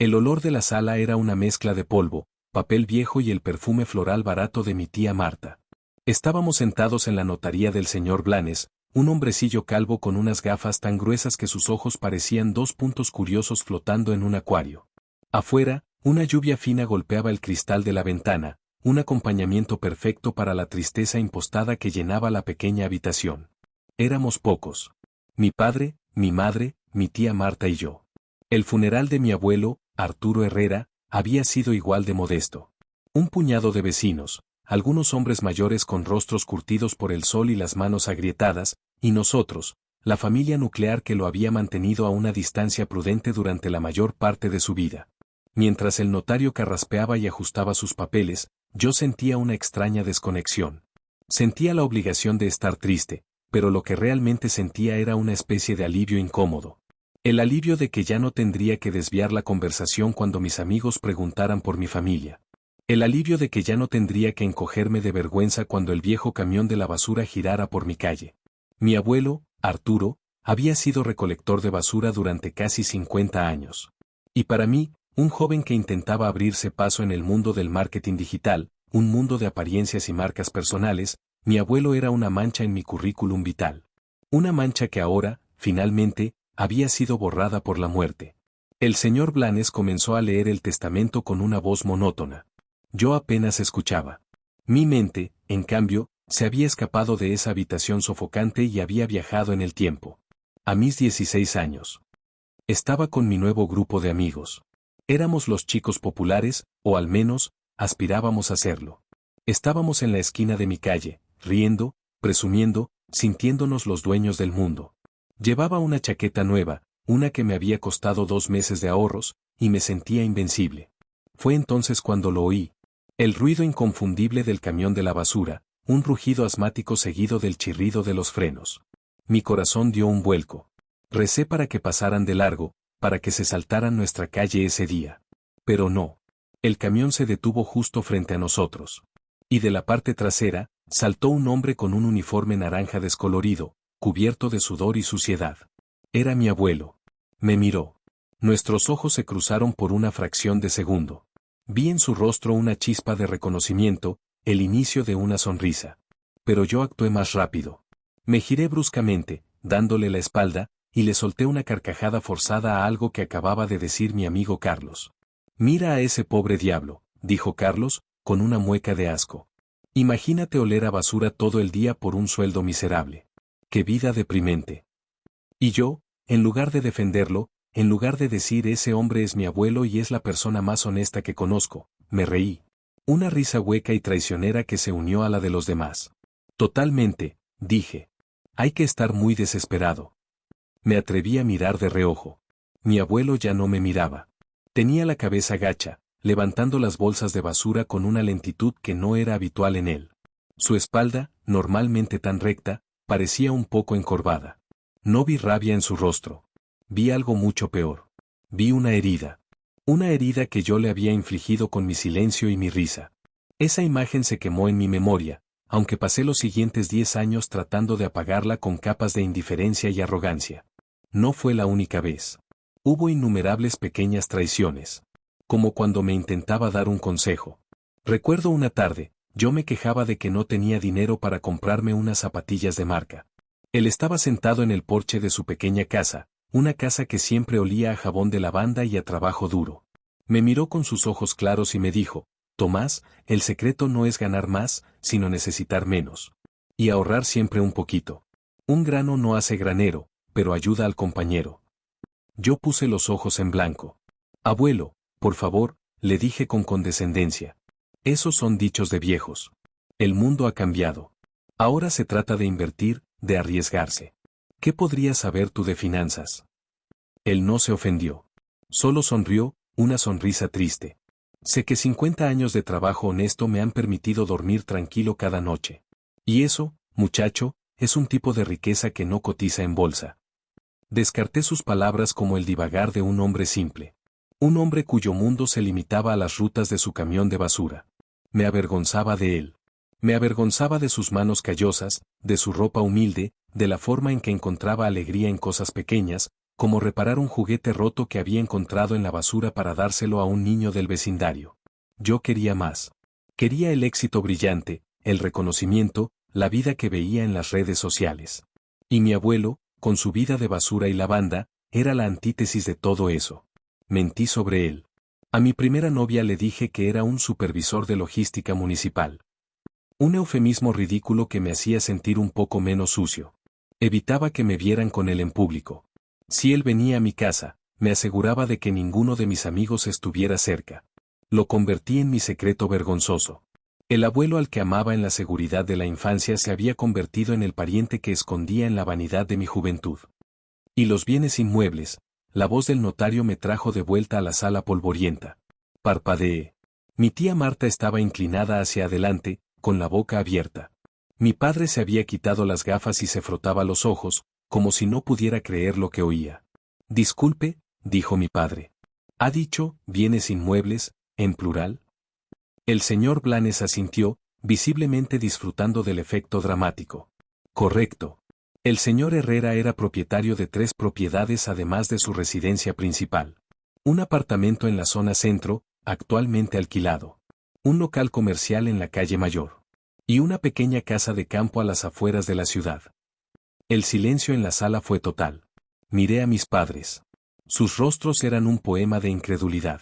El olor de la sala era una mezcla de polvo, papel viejo y el perfume floral barato de mi tía Marta. Estábamos sentados en la notaría del señor Blanes, un hombrecillo calvo con unas gafas tan gruesas que sus ojos parecían dos puntos curiosos flotando en un acuario. Afuera, una lluvia fina golpeaba el cristal de la ventana, un acompañamiento perfecto para la tristeza impostada que llenaba la pequeña habitación. Éramos pocos. Mi padre, mi madre, mi tía Marta y yo. El funeral de mi abuelo, Arturo Herrera, había sido igual de modesto. Un puñado de vecinos, algunos hombres mayores con rostros curtidos por el sol y las manos agrietadas, y nosotros, la familia nuclear que lo había mantenido a una distancia prudente durante la mayor parte de su vida. Mientras el notario carraspeaba y ajustaba sus papeles, yo sentía una extraña desconexión. Sentía la obligación de estar triste, pero lo que realmente sentía era una especie de alivio incómodo. El alivio de que ya no tendría que desviar la conversación cuando mis amigos preguntaran por mi familia. El alivio de que ya no tendría que encogerme de vergüenza cuando el viejo camión de la basura girara por mi calle. Mi abuelo, Arturo, había sido recolector de basura durante casi 50 años. Y para mí, un joven que intentaba abrirse paso en el mundo del marketing digital, un mundo de apariencias y marcas personales, mi abuelo era una mancha en mi currículum vital. Una mancha que ahora, finalmente, había sido borrada por la muerte. El señor Blanes comenzó a leer el testamento con una voz monótona. Yo apenas escuchaba. Mi mente, en cambio, se había escapado de esa habitación sofocante y había viajado en el tiempo. A mis 16 años. Estaba con mi nuevo grupo de amigos. Éramos los chicos populares, o al menos, aspirábamos a serlo. Estábamos en la esquina de mi calle, riendo, presumiendo, sintiéndonos los dueños del mundo. Llevaba una chaqueta nueva, una que me había costado 2 meses de ahorros, y me sentía invencible. Fue entonces cuando lo oí. El ruido inconfundible del camión de la basura, un rugido asmático seguido del chirrido de los frenos. Mi corazón dio un vuelco. Recé para que pasaran de largo, para que se saltaran nuestra calle ese día. Pero no. El camión se detuvo justo frente a nosotros. Y de la parte trasera, saltó un hombre con un uniforme naranja descolorido, cubierto de sudor y suciedad. Era mi abuelo. Me miró. Nuestros ojos se cruzaron por una fracción de segundo. Vi en su rostro una chispa de reconocimiento, el inicio de una sonrisa. Pero yo actué más rápido. Me giré bruscamente, dándole la espalda, y le solté una carcajada forzada a algo que acababa de decir mi amigo Carlos. «Mira a ese pobre diablo», dijo Carlos, con una mueca de asco. «Imagínate oler a basura todo el día por un sueldo miserable. ¡Qué vida deprimente!». Y yo, en lugar de defenderlo, en lugar de decir ese hombre es mi abuelo y es la persona más honesta que conozco, me reí. Una risa hueca y traicionera que se unió a la de los demás. «Totalmente», dije. «Hay que estar muy desesperado». Me atreví a mirar de reojo. Mi abuelo ya no me miraba. Tenía la cabeza gacha, levantando las bolsas de basura con una lentitud que no era habitual en él. Su espalda, normalmente tan recta, parecía un poco encorvada. No vi rabia en su rostro. Vi algo mucho peor. Vi una herida. Una herida que yo le había infligido con mi silencio y mi risa. Esa imagen se quemó en mi memoria, aunque pasé los siguientes 10 años tratando de apagarla con capas de indiferencia y arrogancia. No fue la única vez. Hubo innumerables pequeñas traiciones. Como cuando me intentaba dar un consejo. Recuerdo una tarde, yo me quejaba de que no tenía dinero para comprarme unas zapatillas de marca. Él estaba sentado en el porche de su pequeña casa, una casa que siempre olía a jabón de lavanda y a trabajo duro. Me miró con sus ojos claros y me dijo: «Tomás, el secreto no es ganar más, sino necesitar menos. Y ahorrar siempre un poquito. Un grano no hace granero, pero ayuda al compañero». Yo puse los ojos en blanco. «Abuelo, por favor», le dije con condescendencia. «Esos son dichos de viejos. El mundo ha cambiado. Ahora se trata de invertir, de arriesgarse. ¿Qué podrías saber tú de finanzas?». Él no se ofendió. Solo sonrió, una sonrisa triste. «Sé que 50 años de trabajo honesto me han permitido dormir tranquilo cada noche. Y eso, muchacho, es un tipo de riqueza que no cotiza en bolsa». Descarté sus palabras como el divagar de un hombre simple. Un hombre cuyo mundo se limitaba a las rutas de su camión de basura. Me avergonzaba de él. Me avergonzaba de sus manos callosas, de su ropa humilde, de la forma en que encontraba alegría en cosas pequeñas, como reparar un juguete roto que había encontrado en la basura para dárselo a un niño del vecindario. Yo quería más. Quería el éxito brillante, el reconocimiento, la vida que veía en las redes sociales. Y mi abuelo, con su vida de basura y lavanda, era la antítesis de todo eso. Mentí sobre él. A mi primera novia le dije que era un supervisor de logística municipal. Un eufemismo ridículo que me hacía sentir un poco menos sucio. Evitaba que me vieran con él en público. Si él venía a mi casa, me aseguraba de que ninguno de mis amigos estuviera cerca. Lo convertí en mi secreto vergonzoso. El abuelo al que amaba en la seguridad de la infancia se había convertido en el pariente que escondía en la vanidad de mi juventud. Y los bienes inmuebles, la voz del notario me trajo de vuelta a la sala polvorienta. Parpadeé. Mi tía Marta estaba inclinada hacia adelante, con la boca abierta. Mi padre se había quitado las gafas y se frotaba los ojos, como si no pudiera creer lo que oía. Disculpe, dijo mi padre. ¿Ha dicho, bienes inmuebles, en plural? El señor Blanes asintió, visiblemente disfrutando del efecto dramático. Correcto. El señor Herrera era propietario de 3 propiedades además de su residencia principal. Un apartamento en la zona centro, actualmente alquilado. Un local comercial en la calle Mayor. Y una pequeña casa de campo a las afueras de la ciudad. El silencio en la sala fue total. Miré a mis padres. Sus rostros eran un poema de incredulidad.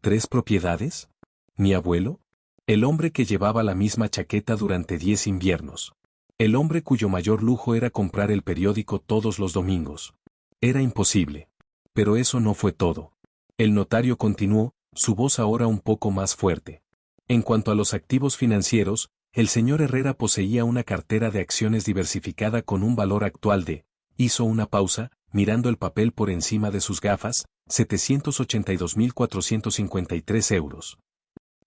¿3 propiedades? ¿Mi abuelo? El hombre que llevaba la misma chaqueta durante 10 inviernos. El hombre cuyo mayor lujo era comprar el periódico todos los domingos. Era imposible. Pero eso no fue todo. El notario continuó, su voz ahora un poco más fuerte. En cuanto a los activos financieros, el señor Herrera poseía una cartera de acciones diversificada con un valor actual de, hizo una pausa, mirando el papel por encima de sus gafas, 782.453 euros.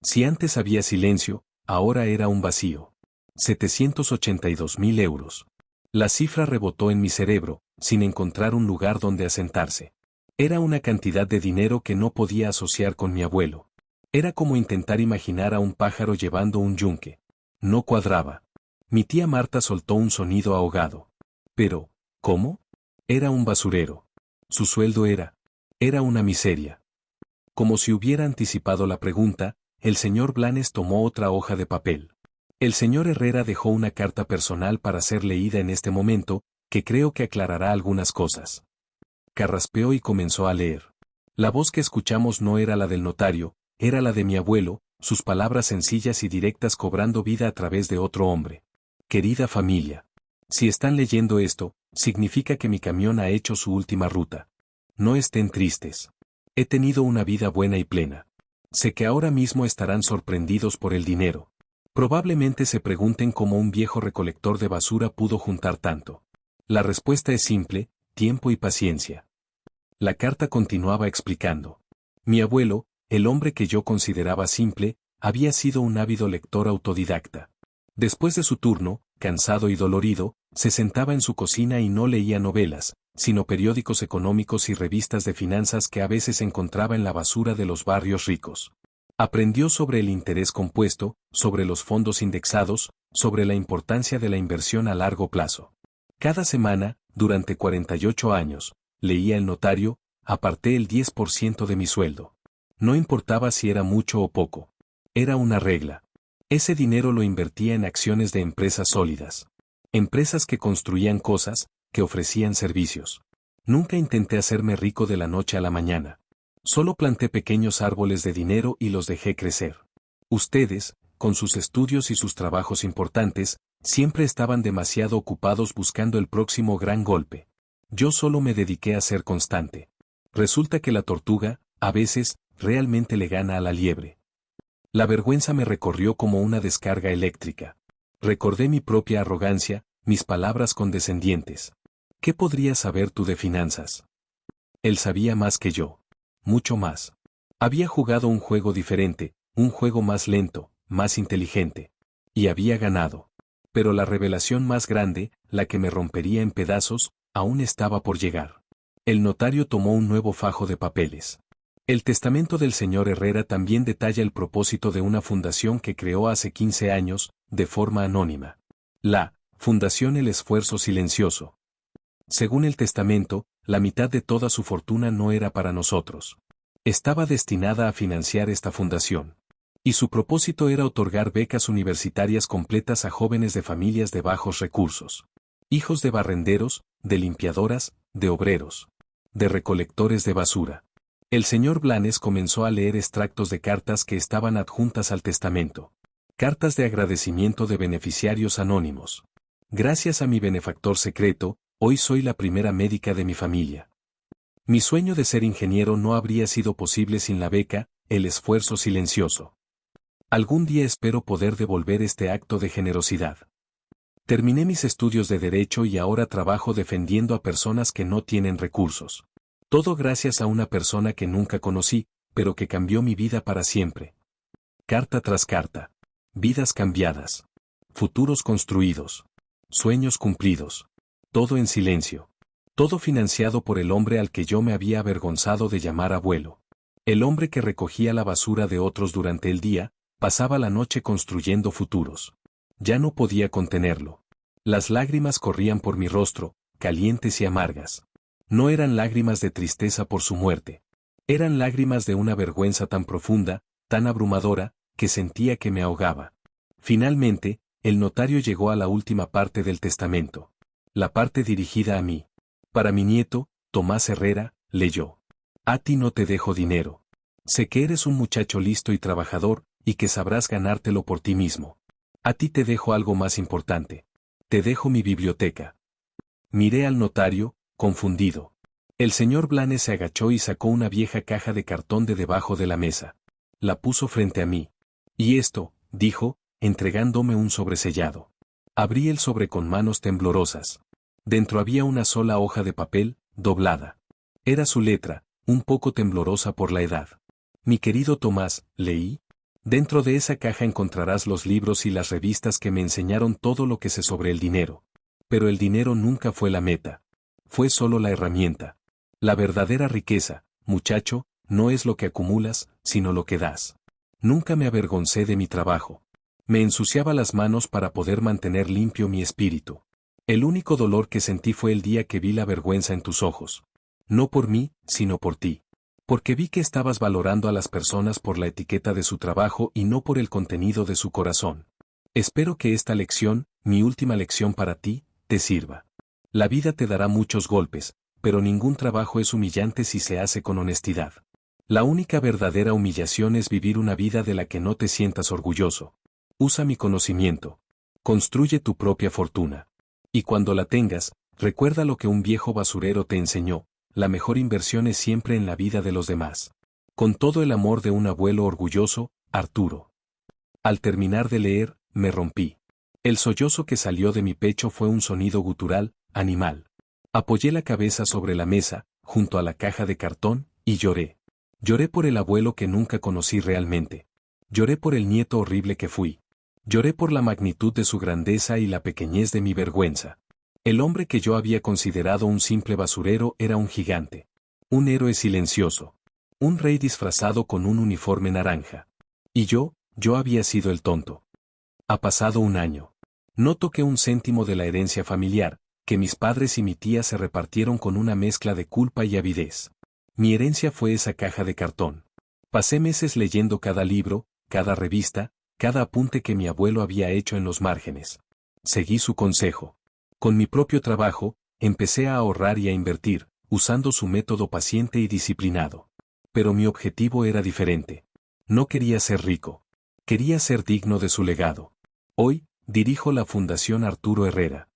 Si antes había silencio, ahora era un vacío. 782.000 euros. La cifra rebotó en mi cerebro, sin encontrar un lugar donde asentarse. Era una cantidad de dinero que no podía asociar con mi abuelo. Era como intentar imaginar a un pájaro llevando un yunque. No cuadraba. Mi tía Marta soltó un sonido ahogado. Pero, ¿cómo? Era un basurero. Su sueldo era una miseria. Como si hubiera anticipado la pregunta, el señor Blanes tomó otra hoja de papel. El señor Herrera dejó una carta personal para ser leída en este momento, que creo que aclarará algunas cosas. Carraspeó y comenzó a leer. La voz que escuchamos no era la del notario, era la de mi abuelo, sus palabras sencillas y directas cobrando vida a través de otro hombre. Querida familia. Si están leyendo esto, significa que mi camión ha hecho su última ruta. No estén tristes. He tenido una vida buena y plena. Sé que ahora mismo estarán sorprendidos por el dinero. Probablemente se pregunten cómo un viejo recolector de basura pudo juntar tanto. La respuesta es simple, tiempo y paciencia. La carta continuaba explicando. Mi abuelo, el hombre que yo consideraba simple, había sido un ávido lector autodidacta. Después de su turno, cansado y dolorido, se sentaba en su cocina y no leía novelas, sino periódicos económicos y revistas de finanzas que a veces encontraba en la basura de los barrios ricos. Aprendió sobre el interés compuesto, sobre los fondos indexados, sobre la importancia de la inversión a largo plazo. Cada semana, durante 48 años, leía el notario, aparté el 10% de mi sueldo. No importaba si era mucho o poco. Era una regla. Ese dinero lo invertía en acciones de empresas sólidas. Empresas que construían cosas, que ofrecían servicios. Nunca intenté hacerme rico de la noche a la mañana. Solo planté pequeños árboles de dinero y los dejé crecer. Ustedes, con sus estudios y sus trabajos importantes, siempre estaban demasiado ocupados buscando el próximo gran golpe. Yo solo me dediqué a ser constante. Resulta que la tortuga, a veces, realmente le gana a la liebre. La vergüenza me recorrió como una descarga eléctrica. Recordé mi propia arrogancia, mis palabras condescendientes. ¿Qué podrías saber tú de finanzas? Él sabía más que yo. Mucho más. Había jugado un juego diferente, un juego más lento, más inteligente. Y había ganado. Pero la revelación más grande, la que me rompería en pedazos, aún estaba por llegar. El notario tomó un nuevo fajo de papeles. El testamento del señor Herrera también detalla el propósito de una fundación que creó hace 15 años, de forma anónima. La Fundación El Esfuerzo Silencioso. Según el testamento, la mitad de toda su fortuna no era para nosotros. Estaba destinada a financiar esta fundación. Y su propósito era otorgar becas universitarias completas a jóvenes de familias de bajos recursos. Hijos de barrenderos, de limpiadoras, de obreros, de recolectores de basura. El señor Blanes comenzó a leer extractos de cartas que estaban adjuntas al testamento. Cartas de agradecimiento de beneficiarios anónimos. Gracias a mi benefactor secreto, hoy soy la primera médica de mi familia. Mi sueño de ser ingeniero no habría sido posible sin la beca, el esfuerzo silencioso. Algún día espero poder devolver este acto de generosidad. Terminé mis estudios de Derecho y ahora trabajo defendiendo a personas que no tienen recursos. Todo gracias a una persona que nunca conocí, pero que cambió mi vida para siempre. Carta tras carta. Vidas cambiadas. Futuros construidos. Sueños cumplidos. Todo en silencio. Todo financiado por el hombre al que yo me había avergonzado de llamar abuelo. El hombre que recogía la basura de otros durante el día, pasaba la noche construyendo futuros. Ya no podía contenerlo. Las lágrimas corrían por mi rostro, calientes y amargas. No eran lágrimas de tristeza por su muerte. Eran lágrimas de una vergüenza tan profunda, tan abrumadora, que sentía que me ahogaba. Finalmente, el notario llegó a la última parte del testamento. La parte dirigida a mí. Para mi nieto, Tomás Herrera, leyó. A ti no te dejo dinero. Sé que eres un muchacho listo y trabajador, y que sabrás ganártelo por ti mismo. A ti te dejo algo más importante. Te dejo mi biblioteca. Miré al notario, confundido. El señor Blanes se agachó y sacó una vieja caja de cartón de debajo de la mesa. La puso frente a mí. Y esto, dijo, entregándome un sobresellado. Abrí el sobre con manos temblorosas. Dentro había una sola hoja de papel, doblada. Era su letra, un poco temblorosa por la edad. Mi querido Tomás, leí. Dentro de esa caja encontrarás los libros y las revistas que me enseñaron todo lo que sé sobre el dinero. Pero el dinero nunca fue la meta. Fue solo la herramienta. La verdadera riqueza, muchacho, no es lo que acumulas, sino lo que das. Nunca me avergoncé de mi trabajo. Me ensuciaba las manos para poder mantener limpio mi espíritu. El único dolor que sentí fue el día que vi la vergüenza en tus ojos. No por mí, sino por ti. Porque vi que estabas valorando a las personas por la etiqueta de su trabajo y no por el contenido de su corazón. Espero que esta lección, mi última lección para ti, te sirva. La vida te dará muchos golpes, pero ningún trabajo es humillante si se hace con honestidad. La única verdadera humillación es vivir una vida de la que no te sientas orgulloso. Usa mi conocimiento. Construye tu propia fortuna. Y cuando la tengas, recuerda lo que un viejo basurero te enseñó, la mejor inversión es siempre en la vida de los demás. Con todo el amor de un abuelo orgulloso, Arturo. Al terminar de leer, me rompí. El sollozo que salió de mi pecho fue un sonido gutural, animal. Apoyé la cabeza sobre la mesa, junto a la caja de cartón, y lloré. Lloré por el abuelo que nunca conocí realmente. Lloré por el nieto horrible que fui. Lloré por la magnitud de su grandeza y la pequeñez de mi vergüenza. El hombre que yo había considerado un simple basurero era un gigante. Un héroe silencioso. Un rey disfrazado con un uniforme naranja. Y yo había sido el tonto. Ha pasado un año. No toqué un céntimo de la herencia familiar, que mis padres y mi tía se repartieron con una mezcla de culpa y avidez. Mi herencia fue esa caja de cartón. Pasé meses leyendo cada libro, cada revista, cada apunte que mi abuelo había hecho en los márgenes. Seguí su consejo. Con mi propio trabajo, empecé a ahorrar y a invertir, usando su método paciente y disciplinado. Pero mi objetivo era diferente. No quería ser rico. Quería ser digno de su legado. Hoy, dirijo la Fundación Arturo Herrera.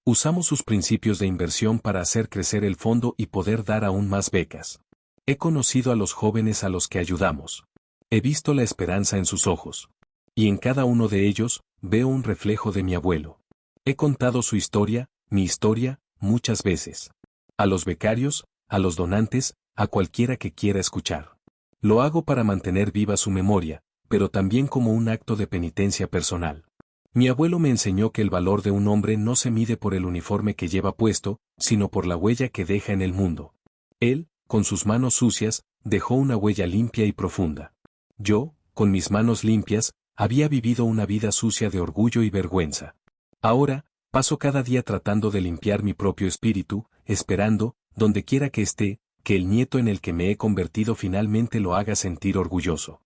Usamos sus principios de inversión para hacer crecer el fondo y poder dar aún más becas. He conocido a los jóvenes a los que ayudamos. He visto la esperanza en sus ojos. Y en cada uno de ellos, veo un reflejo de mi abuelo. He contado su historia, mi historia, muchas veces. A los becarios, a los donantes, a cualquiera que quiera escuchar. Lo hago para mantener viva su memoria, pero también como un acto de penitencia personal. Mi abuelo me enseñó que el valor de un hombre no se mide por el uniforme que lleva puesto, sino por la huella que deja en el mundo. Él, con sus manos sucias, dejó una huella limpia y profunda. Yo, con mis manos limpias, había vivido una vida sucia de orgullo y vergüenza. Ahora, paso cada día tratando de limpiar mi propio espíritu, esperando, donde quiera que esté, que el nieto en el que me he convertido finalmente lo haga sentir orgulloso.